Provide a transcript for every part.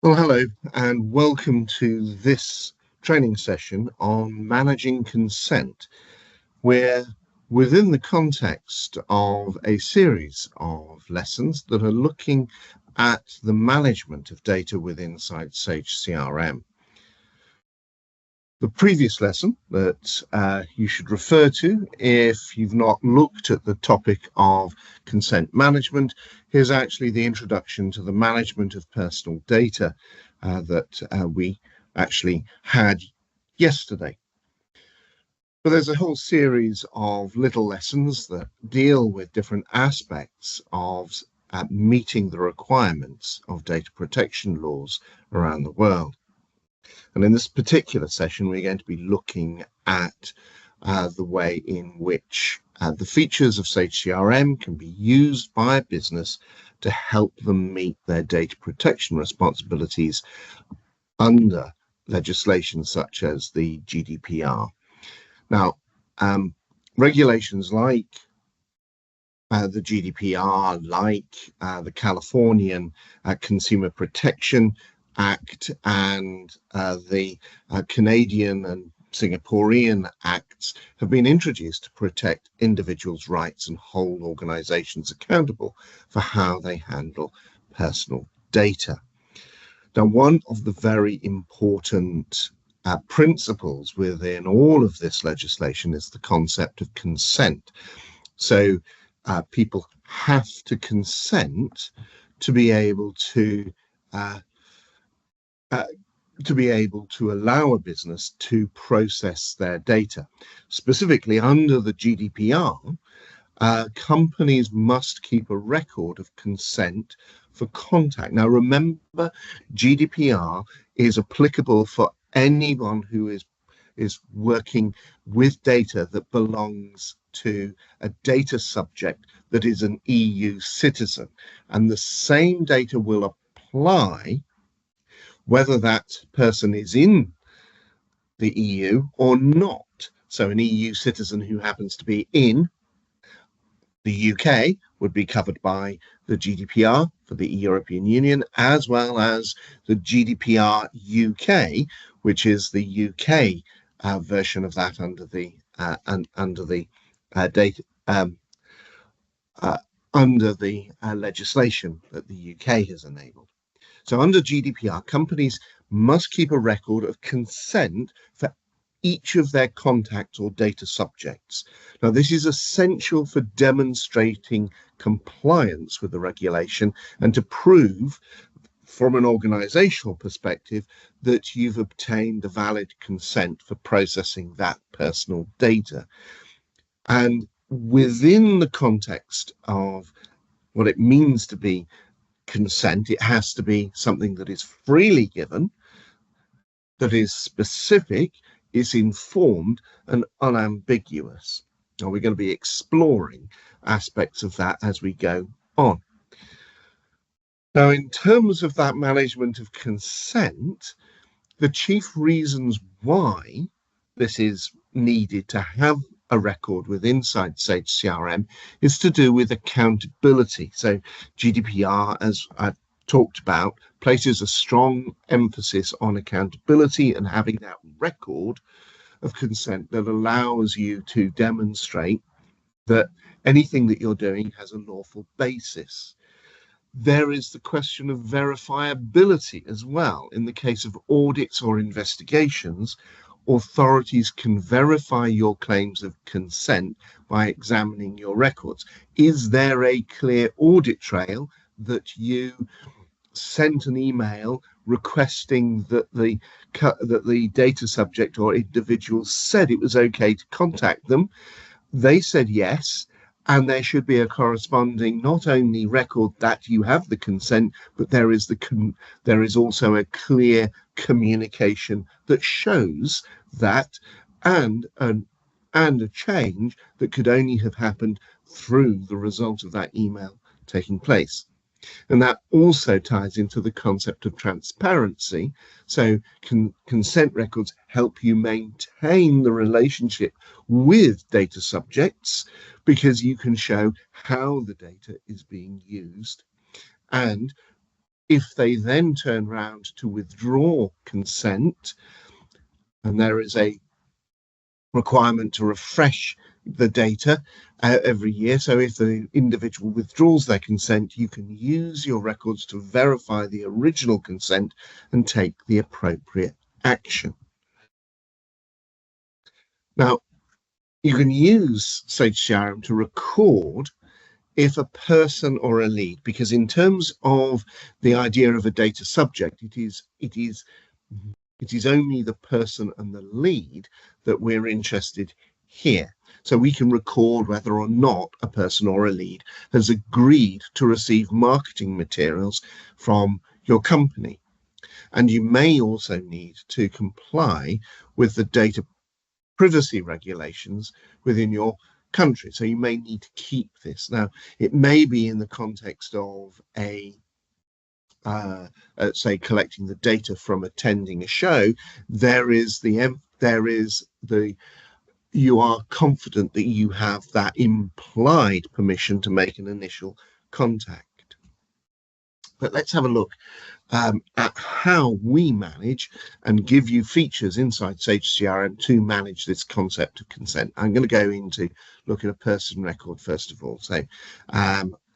Well, hello and welcome to this training session on managing consent. We're within the context of a series of lessons that are looking at the management of data within Sage CRM. The previous lesson that you should refer to if you've not looked at the topic of consent management is actually the introduction to the management of personal data that we actually had yesterday. But there's a whole series of little lessons that deal with different aspects of meeting the requirements of data protection laws around the world. And in this particular session, we're going to be looking at the way in which the features of Sage CRM can be used by a business to help them meet their data protection responsibilities under legislation such as the GDPR. Now, regulations like the GDPR, like the Californian Consumer Protection Act and the Canadian and Singaporean acts have been introduced to protect individuals' rights and hold organizations accountable for how they handle personal data. Now, one of the very important principles within all of this legislation is the concept of consent. So people have to consent to be able to allow a business to process their data. Specifically, under the GDPR, companies must keep a record of consent for contact. Now, remember, GDPR is applicable for anyone who is working with data that belongs to a data subject that is an EU citizen. And the same data will apply whether that person is in the EU or not. So an EU citizen who happens to be in the UK would be covered by the GDPR for the European Union, as well as the GDPR UK, which is the UK version of that under the legislation that the UK has enabled. So under GDPR, companies must keep a record of consent for each of their contacts or data subjects. Now, this is essential for demonstrating compliance with the regulation and to prove from an organizational perspective that you've obtained the valid consent for processing that personal data. And within the context of what it means to be consent, it has to be something that is freely given, that is specific, is informed and unambiguous. Now, we're going to be exploring aspects of that as we go on. Now, in terms of that management of consent, the chief reasons why this is needed to have a record within Sage CRM is to do with accountability. So GDPR, as I've talked about, places a strong emphasis on accountability and having that record of consent that allows you to demonstrate that anything that you're doing has a lawful basis. There is the question of verifiability as well. In the case of audits or investigations, authorities can verify your claims of consent by examining your records. Is there a clear audit trail that you sent an email requesting that the data subject or individual said it was okay to contact them? They said yes, and there should be a corresponding not only record that you have the consent, but there is also a clear communication that shows that, and a change that could only have happened through the result of that email taking place. And that also ties into the concept of transparency. So consent records help you maintain the relationship with data subjects because you can show how the data is being used. And If they then turn round to withdraw consent, and there is a requirement to refresh the data every year. So if the individual withdraws their consent, you can use your records to verify the original consent and take the appropriate action. Now, you can use Sage CRM to record if a person or a lead, because in terms of the idea of a data subject, it is only the person and the lead that we're interested here. So we can record whether or not a person or a lead has agreed to receive marketing materials from your company. And you may also need to comply with the data privacy regulations within your country. So you may need to keep this. Now, it may be in the context of say collecting the data from attending a show. You are confident that you have that implied permission to make an initial contact. But let's have a look at how we manage and give you features inside Sage CRM to manage this concept of consent. I'm going to go into look at a person record first of all. So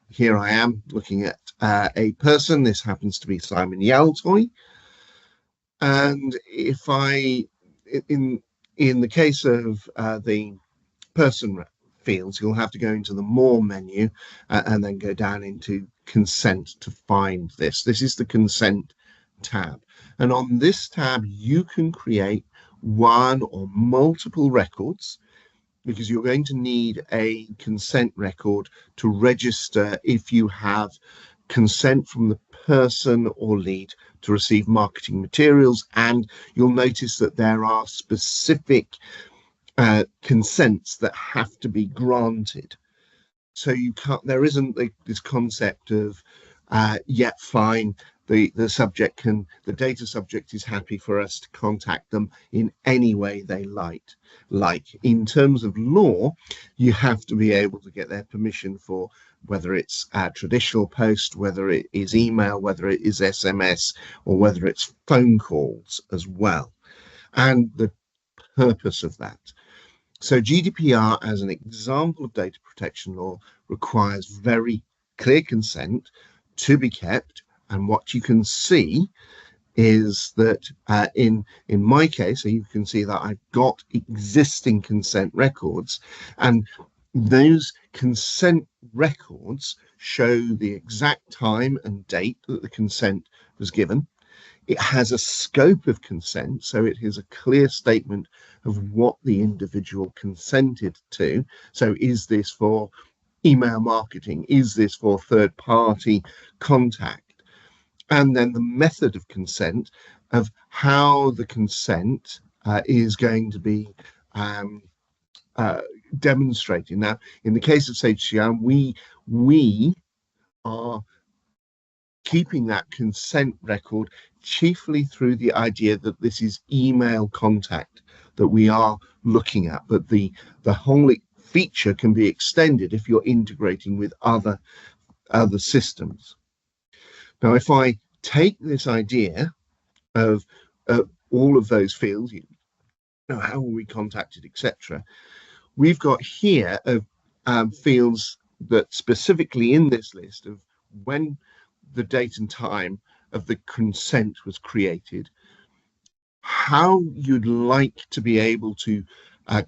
here I am looking at a person. This happens to be Simon Yaltoy. And if I, in the case of the person fields, you'll have to go into the More menu and then go down into Consent to find this. This is the Consent tab. And on this tab, you can create one or multiple records, because you're going to need a consent record to register if you have consent from the person or lead to receive marketing materials. And you'll notice that there are specific consents that have to be granted. So you can't, there isn't this concept of fine, the data subject is happy for us to contact them in any way they like. In terms of law, you have to be able to get their permission for whether it's a traditional post, whether it is email, whether it is SMS, or whether it's phone calls as well, and the purpose of that. So GDPR, as an example of data protection law, requires very clear consent to be kept. And what you can see is that in my case, so you can see that I've got existing consent records, and those consent records show the exact time and date that the consent was given. It has a scope of consent, so it is a clear statement of what the individual consented to. So is this for email marketing? Is this for third-party contact? And then the method of consent, of how the consent is going to be demonstrated. Now, in the case of Sage CRM, we are keeping that consent record chiefly through the idea that this is email contact that we are looking at, but the whole feature can be extended if you're integrating with other systems. Now, if I take this idea of all of those fields, how were we contacted, etc., we've got here fields that specifically in this list of when the date and time of the consent was created, how you'd like to be able to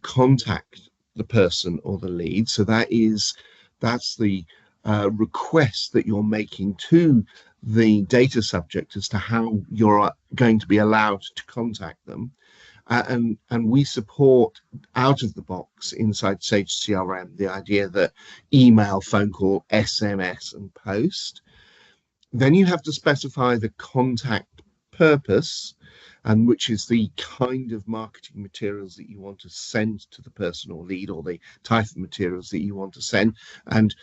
contact the person or the lead. So that's the request that you're making to the data subject as to how you're going to be allowed to contact them. And we support out of the box inside Sage CRM the idea that email, phone call, SMS, and post. Then you have to specify the contact purpose, and which is the kind of marketing materials that you want to send to the person or lead, or the type of materials that you want to send. And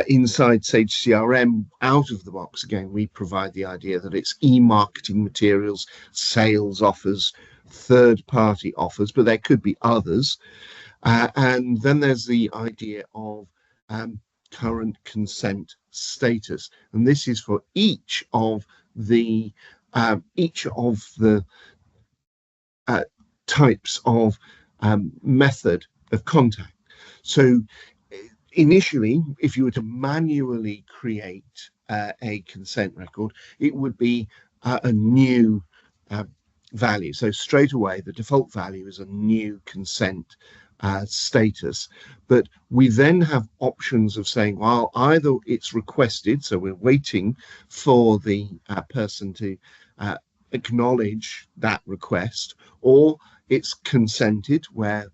inside Sage CRM, out of the box, again, we provide the idea that it's e-marketing materials, sales offers, third-party offers, but there could be others. And then there's the idea of current consent status, and this is for each of the types of method of contact. So initially, if you were to manually create a consent record, it would be a new value. So straight away, the default value is a new consent status. But we then have options of saying, well, either it's requested, so we're waiting for the person to acknowledge that request, or it's consented, where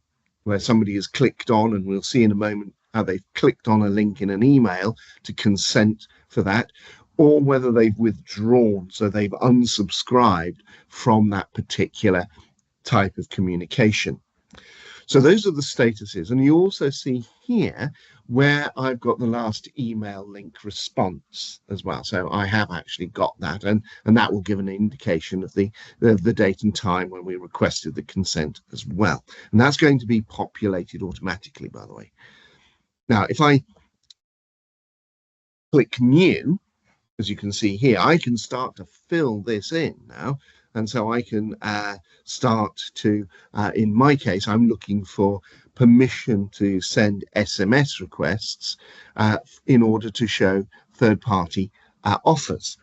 somebody has clicked on, and we'll see in a moment how they've clicked on a link in an email to consent for that, or whether they've withdrawn, so they've unsubscribed from that particular type of communication. So those are the statuses. And you also see here where I've got the last email link response as well. So I have actually got that, and that will give an indication of the date and time when we requested the consent as well. And that's going to be populated automatically, by the way. Now, if I click new, as you can see here, I can start to fill this in now. And so I can start to, in my case, I'm looking for permission to send SMS requests in order to show third-party offers.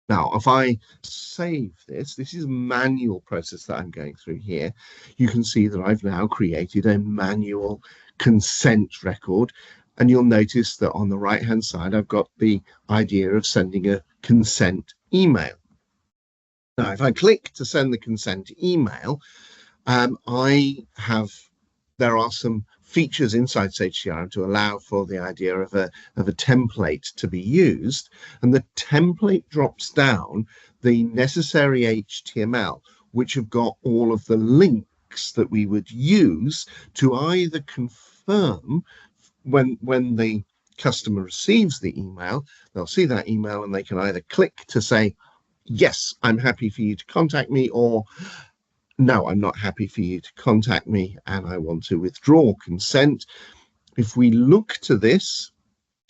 Now, if I save this is a manual process that I'm going through here. You can see that I've now created a manual consent record. And you'll notice that on the right-hand side, I've got the idea of sending a consent email. Now, if I click to send the consent email, there are some features inside Sage CRM to allow for the idea of a template to be used. And the template drops down the necessary HTML, which have got all of the links that we would use to either confirm when the customer receives the email, they'll see that email and they can either click to say, yes, I'm happy for you to contact me, or no, I'm not happy for you to contact me and I want to withdraw consent. If we look to this,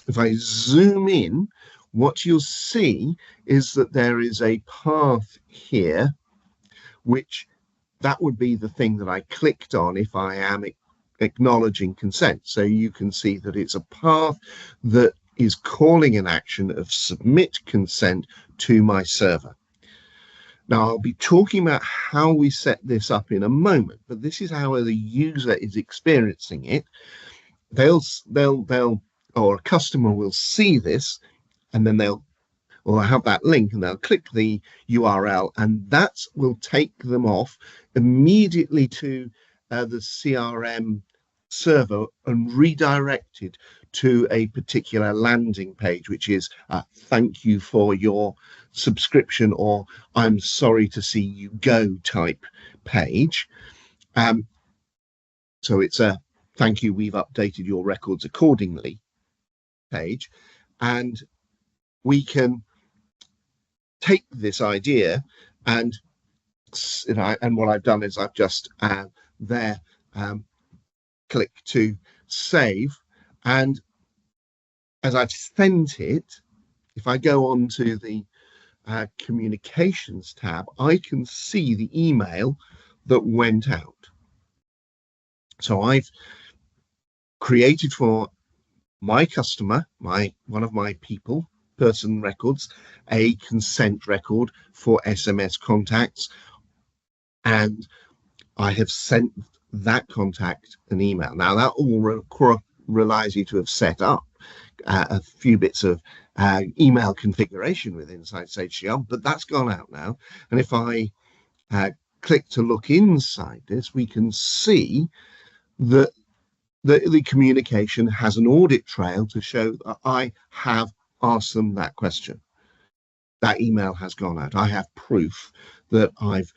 if I zoom in, what you'll see is that there is a path here, which that would be the thing that I clicked on if I am acknowledging consent. So you can see that it's a path that is calling an action of submit consent to my server. Now, I'll be talking about how we set this up in a moment, but this is how the user is experiencing it. Or a customer will see this, and then they'll have that link and they'll click the URL, and that will take them off immediately to the CRM server and redirected to a particular landing page, which is thank you for your subscription, or I'm sorry to see you go type page. So it's a thank you, we've updated your records accordingly page. And we can take this idea and what I've done is I've just click to save, and as I've sent it, if I go on to the communications tab, I can see the email that went out. So I've created for my customer, one of my person records, a consent record for SMS contacts, and I have sent that contact an email. Now, that all relies you to have set up a few bits of email configuration with inside Sage CRM, but that's gone out now. And if I click to look inside this, we can see that the communication has an audit trail to show that I have asked them that question. That email has gone out. I have proof that I've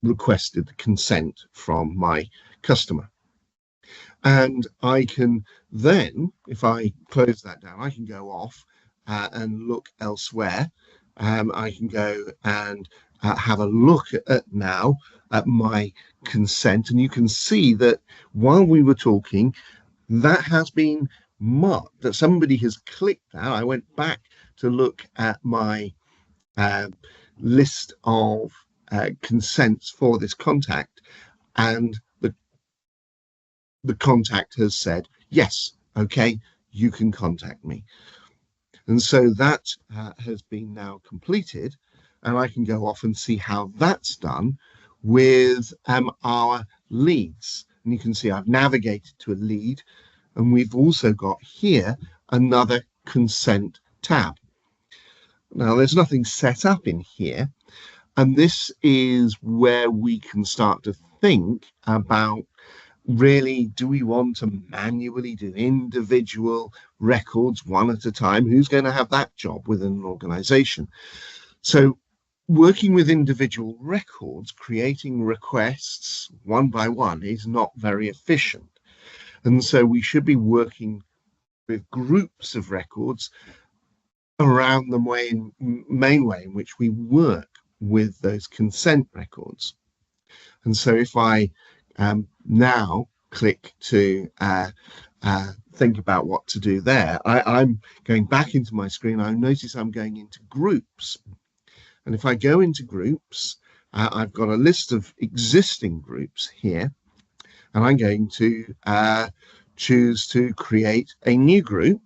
requested the consent from my customer. And I can then, if I close that down, I can go off and look elsewhere. I can go and have a look at my consent, and you can see that while we were talking, that has been marked, that somebody has clicked that. I went back to look at my list of consents for this contact, and the contact has said, yes, okay, you can contact me. And so that has been now completed, and I can go off and see how that's done with our leads. And you can see I've navigated to a lead, and we've also got here another consent tab. Now, there's nothing set up in here, and this is where we can start to think about, really, do we want to manually do individual records one at a time? Who's going to have that job within an organization? So working with individual records, creating requests one by one, is not very efficient. And so we should be working with groups of records around the main way in which we work with those consent records. And so if I now click to think about what to do there, I'm going back into my screen. I notice I'm going into groups. And if I go into groups, I've got a list of existing groups here, and I'm going to choose to create a new group.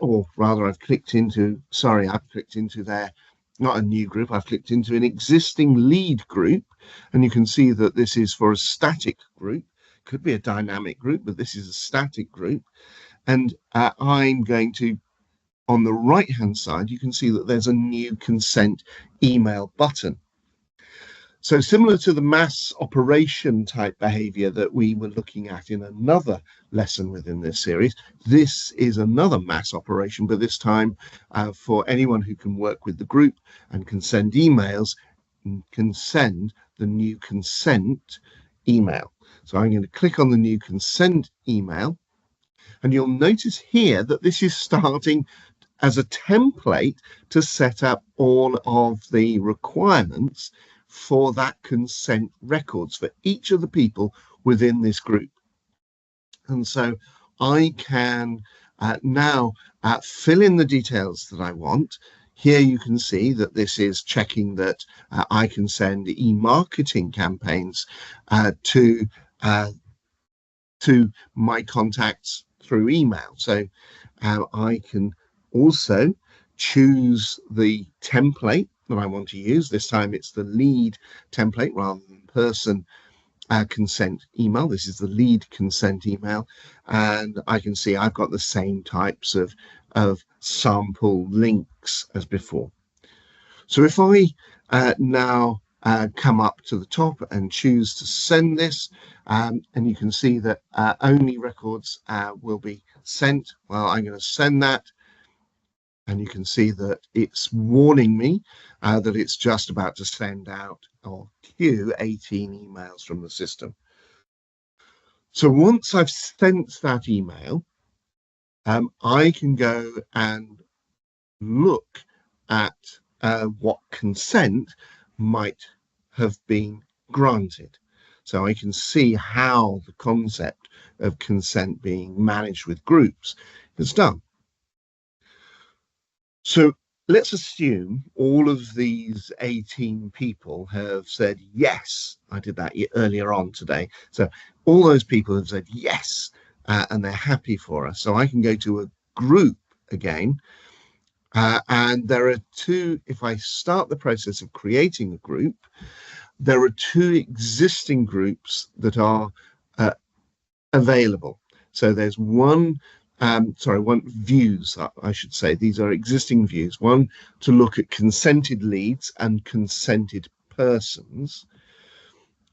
Or rather, I've clicked into there, not a new group, I've clicked into an existing lead group, and you can see that this is for a static group. Could be a dynamic group, but this is a static group. And I'm going to, on the right hand side, you can see that there's a new consent email button. So similar to the mass operation type behavior that we were looking at in another lesson within this series, this is another mass operation, but this time for anyone who can work with the group and can send emails, can send the new consent email. So I'm going to click on the new consent email, and you'll notice here that this is starting as a template to set up all of the requirements for that consent records for each of the people within this group. And so I can now fill in the details that I want. Here you can see that this is checking that I can send e-marketing campaigns to my contacts through email. So I can also choose the template that I want to use. This time it's the lead template rather than person consent email. This is the lead consent email, and I can see I've got the same types of sample links as before. So if I now come up to the top and choose to send this, and you can see that only records will be sent. Well, I'm going to send that, and you can see that it's warning me that it's just about to send out or queue 18 emails from the system. So once I've sent that email, I can go and look at what consent might have been granted. So I can see how the concept of consent being managed with groups is done. So let's assume all of these 18 people have said, yes, I did that earlier on today. So all those people have said yes, and they're happy for us. So I can go to a group again. And there are two, if I start the process of creating a group, there are two existing groups that are available. So there's one views, I should say. These are existing views. One to look at consented leads and consented persons.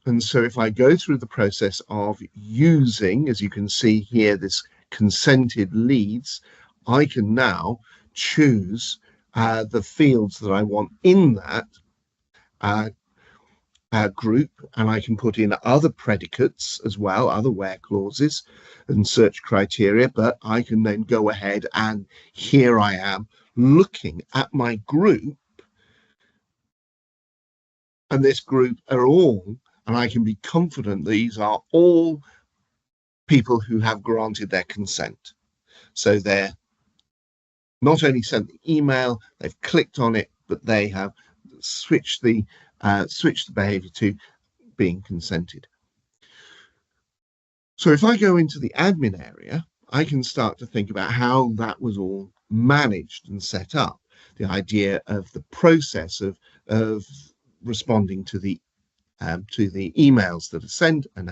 And so if I go through the process of using, as you can see here, this consented leads, I can now choose the fields that I want in that group, and I can put in other predicates as well, other where clauses and search criteria, but I can then go ahead and here I am looking at my group, and this group are all, and I can be confident these are all people who have granted their consent. So they're not only sent the email, they've clicked on it, but they have switched the behavior to being consented. So if I go into the admin area, I can start to think about how that was all managed and set up. The idea of the process of responding to the emails that are sent, and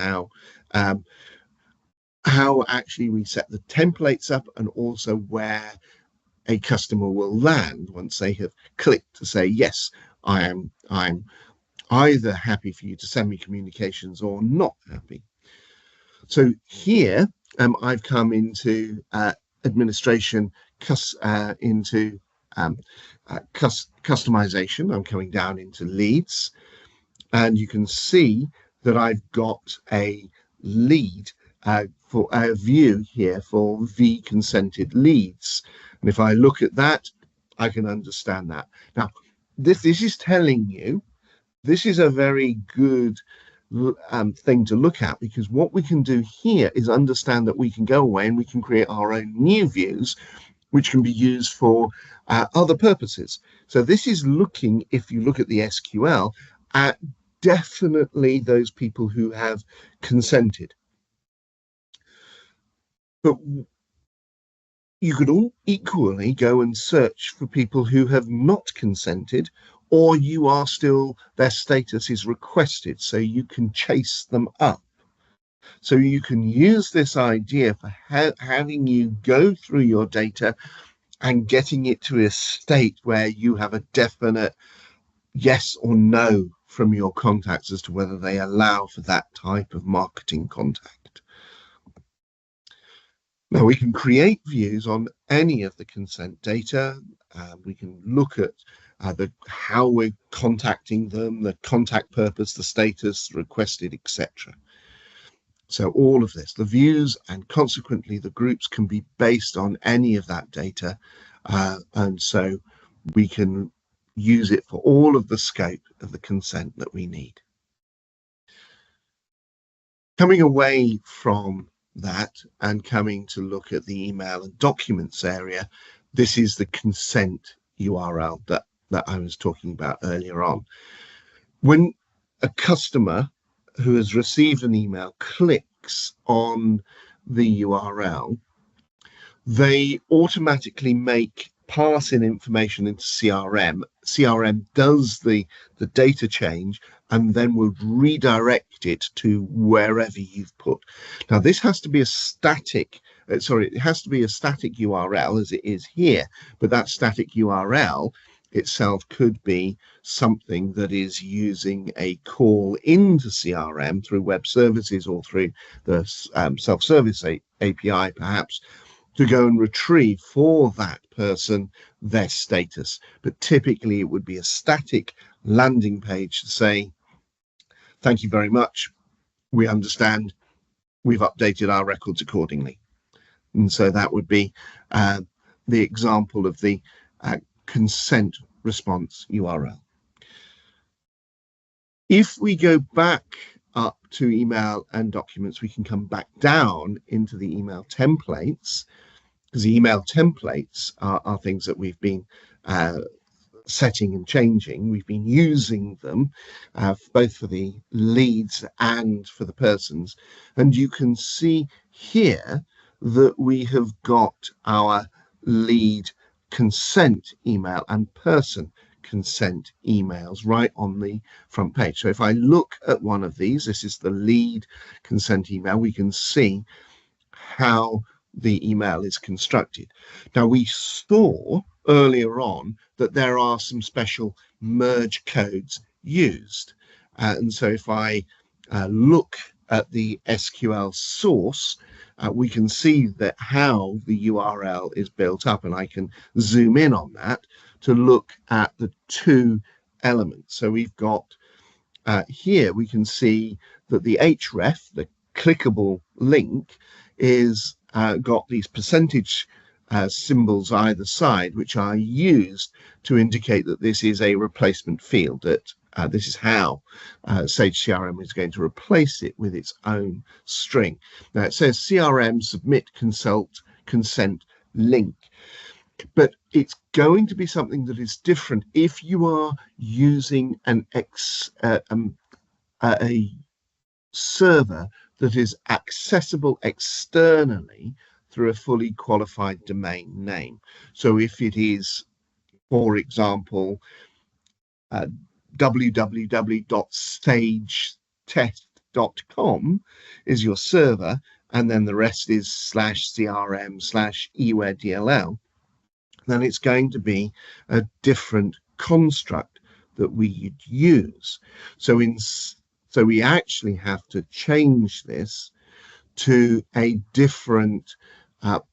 how actually we set the templates up, and also where a customer will land once they have clicked to say, yes, I'm either happy for you to send me communications or not happy. So here I've come into administration, into customization. I'm coming down into leads, and you can see that I've got a lead for a view here for the consented leads. And if I look at that, I can understand that. Now, this is telling you, this is a very good thing to look at, because what we can do here is understand that we can go away and we can create our own new views, which can be used for other purposes. So this is looking, if you look at the SQL, at definitely those people who have consented. But you could all equally go and search for people who have not consented, or you are still, their status is requested, so you can chase them up. So you can use this idea for having you go through your data and getting it to a state where you have a definite yes or no from your contacts as to whether they allow for that type of marketing contact. Now, we can create views on any of the consent data. We can look at how we're contacting them, the contact purpose, the status, requested, etc. So all of this, the views and consequently the groups, can be based on any of that data. And so we can use it for all of the scope of the consent that we need. Coming away from that and coming to look at the email and documents area, this is the consent URL that I was talking about earlier on. When a customer who has received an email clicks on the URL, they automatically pass in information into CRM. CRM does the data change and then will redirect it to wherever you've put. Now, this has to be a static, it has to be a static URL as it is here, but that static URL itself could be something that is using a call into CRM through web services or through the self-service API, perhaps, to go and retrieve for that person their status. But typically it would be a static landing page to say, thank you very much, we understand, we've updated our records accordingly. And so that would be the example of the consent response URL. If we go back up to email and documents, we can come back down into the email templates, because the email templates are things that we've been setting and changing. We've been using them both for the leads and for the persons. And you can see here that we have got our lead consent email and person consent emails right on the front page. So if I look at one of these, this is the lead consent email, we can see how the email is constructed. Now, we saw earlier on that there are some special merge codes used. And so if I look at the SQL source, we can see that how the URL is built up, and I can zoom in on that to look at the two elements. So we've got here, we can see that the href, the clickable link, is got these percentage symbols either side, which are used to indicate that this is a replacement field, that this is how Sage CRM is going to replace it with its own string. Now it says CRM submit consent link, but it's going to be something that is different if you are using a server that is accessible externally through a fully qualified domain name. So if it is, for example, www.stagetest.com is your server, and then the rest is /CRM/EWARE-DLL, then it's going to be a different construct that we use. So we actually have to change this to a different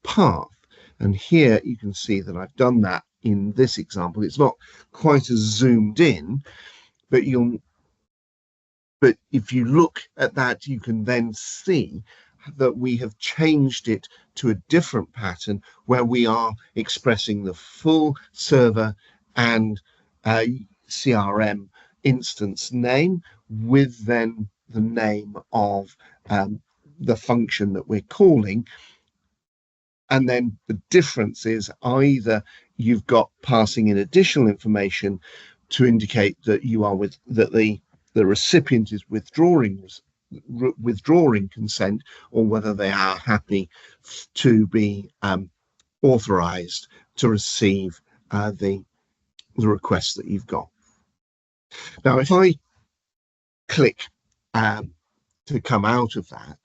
path. And here you can see that I've done that in this example. It's not quite as zoomed in, but if you look at that, you can then see that we have changed it to a different pattern where we are expressing the full server and CRM instance name with then the name of the function that we're calling. And then the difference is either you've got passing in additional information to indicate that you are that the recipient is withdrawing consent, or whether they are happy to be authorized to receive the request that you've got. Now, if I click to come out of that,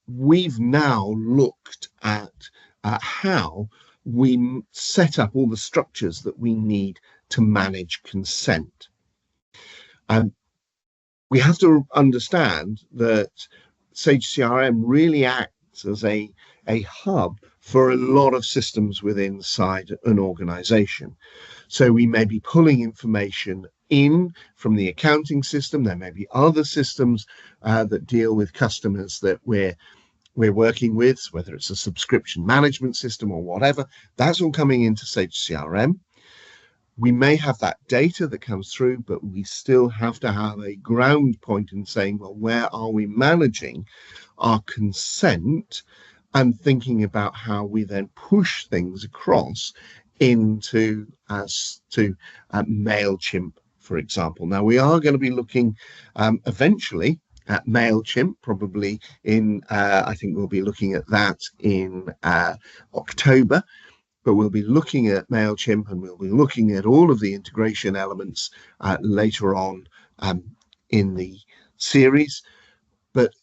we've now looked at how we set up all the structures that we need to manage consent. We have to understand that Sage CRM really acts as a hub for a lot of systems within an organization. So we may be pulling information in from the accounting system. There may be other systems that deal with customers that we're working with, whether it's a subscription management system or whatever. That's all coming into Sage CRM. We may have that data that comes through, but we still have to have a ground point in saying, well, where are we managing our consent, and thinking about how we then push things across into MailChimp, for example. Now, we are going to be looking eventually at MailChimp, probably in, I think we'll be looking at that in October. But we'll be looking at MailChimp, and we'll be looking at all of the integration elements later on in the series. But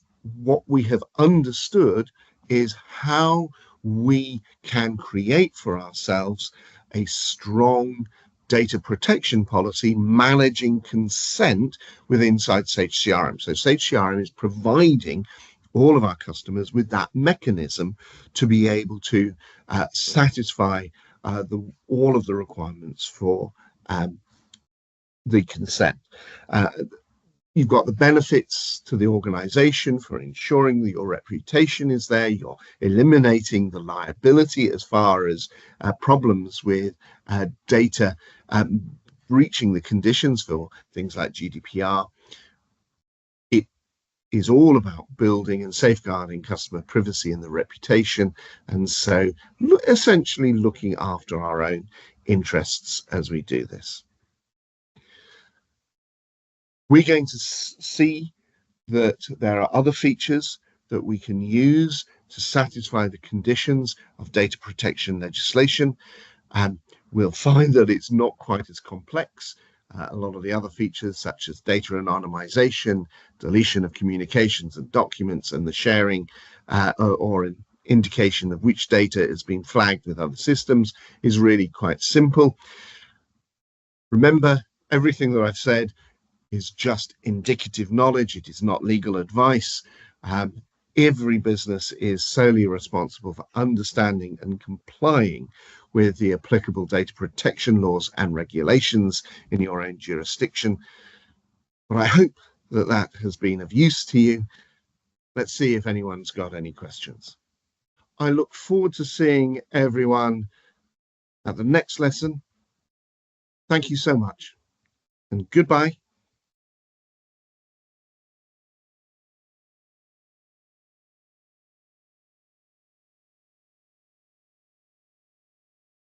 what we have understood is how we can create for ourselves a strong data protection policy managing consent inside Sage CRM. So Sage CRM is providing all of our customers with that mechanism to be able to satisfy all of the requirements for the consent. You've got the benefits to the organization for ensuring that your reputation is there. You're eliminating the liability as far as problems with data breaching the conditions for things like GDPR. Is all about building and safeguarding customer privacy and the reputation, and so essentially looking after our own interests as we do this. We're going to see that there are other features that we can use to satisfy the conditions of data protection legislation, and we'll find that it's not quite as complex. A lot of the other features, such as data anonymization, deletion of communications and documents, and the sharing or an indication of which data has been flagged with other systems, is really quite simple. Remember, everything that I've said is just indicative knowledge. It is not legal advice. Every business is solely responsible for understanding and complying with the applicable data protection laws and regulations in your own jurisdiction. But I hope that that has been of use to you. Let's see if anyone's got any questions. I look forward to seeing everyone at the next lesson. Thank you so much, and goodbye.